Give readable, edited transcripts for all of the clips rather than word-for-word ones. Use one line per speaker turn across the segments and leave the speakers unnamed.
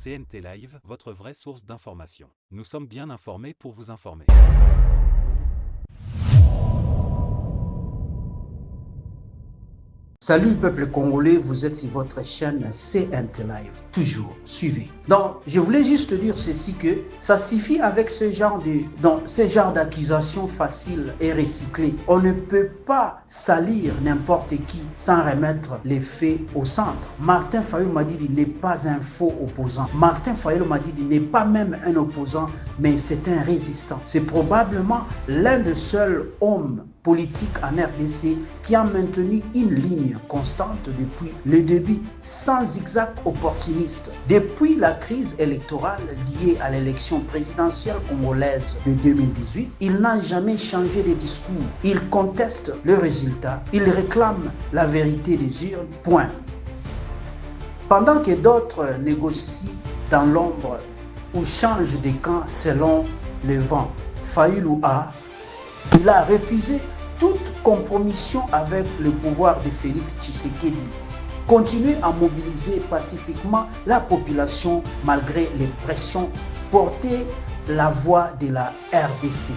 CNT Live, votre vraie source d'information. Nous sommes bien informés pour vous informer.
Salut peuple congolais, vous êtes sur votre chaîne CNT Live, toujours suivez. Donc, je voulais juste dire ceci que ça suffit avec ce genre d'accusations faciles et recyclées. On ne peut pas salir n'importe qui sans remettre les faits au centre. Martin Fayulu Madidi n'est pas un faux opposant. Martin Fayulu Madidi n'est pas même un opposant, mais c'est un résistant. C'est probablement l'un des seuls hommes politiques en RDC qui a maintenu une ligne constante depuis le début, sans zigzag opportuniste. Depuis la crise électorale liée à l'élection présidentielle congolaise de 2018, il n'a jamais changé de discours. Il conteste le résultat, il réclame la vérité des urnes, point. Pendant que d'autres négocient dans l'ombre ou changent de camp selon le vent, Fayulu il a refusé toute compromission avec le pouvoir de Félix Tshisekedi. Continuer à mobiliser pacifiquement la population malgré les pressions, porter la voix de la RDC.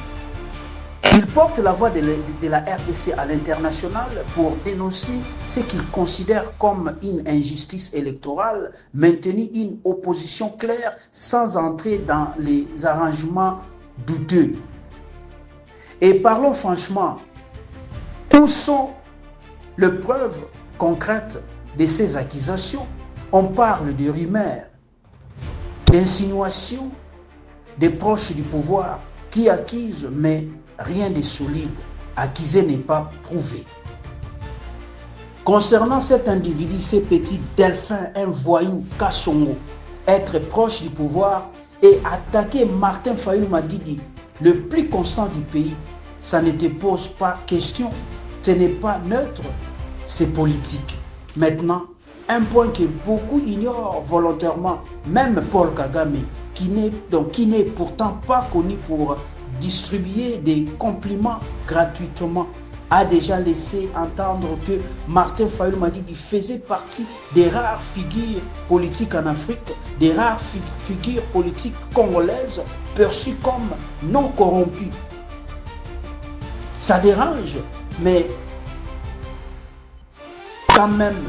Il porte la voix de la RDC à l'international pour dénoncer ce qu'il considère comme une injustice électorale, maintenir une opposition claire sans entrer dans les arrangements douteux. Et parlons franchement, où sont les preuves concrètes de ces accusations? On parle de rumeurs, d'insinuations des proches du pouvoir qui accusent, mais rien de solide. Accuser n'est pas prouvé. Concernant cet individu, ce petit Delphin, un voyou Kassongo, être proche du pouvoir et attaquer Martin Fayulu Madidi, le plus constant du pays, ça ne te pose pas question. Ce n'est pas neutre, c'est politique. Maintenant, un point que beaucoup ignorent volontairement, même Paul Kagame, qui n'est pourtant pas connu pour distribuer des compliments gratuitement, a déjà laissé entendre que Martin Fayulu Madidi faisait partie des rares figures politiques en Afrique, des rares figures politiques congolaises perçues comme non corrompues. Ça dérange, mais quand même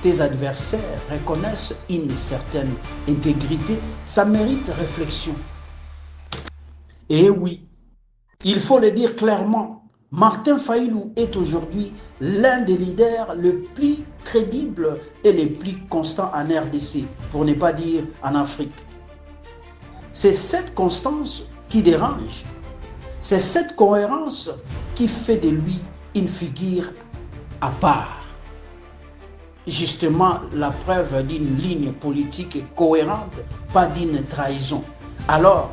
tes adversaires reconnaissent une certaine intégrité, ça mérite réflexion. Et oui, il faut le dire clairement, Martin Fayulu est aujourd'hui l'un des leaders les plus crédibles et les plus constants en RDC, pour ne pas dire en Afrique. C'est cette constance qui dérange. C'est cette cohérence qui fait de lui une figure à part. Justement, la preuve d'une ligne politique cohérente, pas d'une trahison. Alors,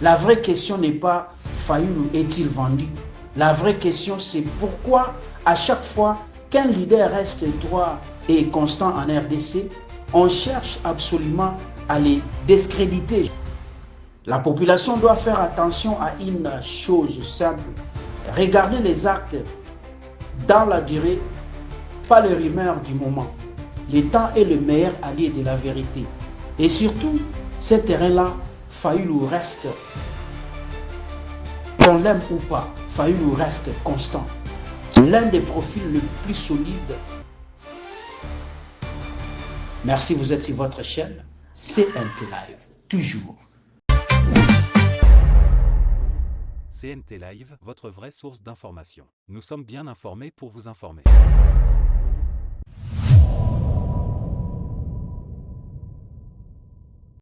la vraie question n'est pas Fayulu est-il vendu? La vraie question c'est pourquoi à chaque fois qu'un leader reste droit et constant en RDC, on cherche absolument à les discréditer. La population doit faire attention à une chose simple. Regardez les actes dans la durée, pas les rumeurs du moment. Le temps est le meilleur allié de la vérité. Et surtout, ce terrain-là, Fayulu reste, qu'on l'aime ou pas, Fayulu reste constant. L'un des profils les plus solides. Merci, vous êtes sur votre chaîne CNT Live, toujours.
CNT Live, votre vraie source d'information. Nous sommes bien informés pour vous informer.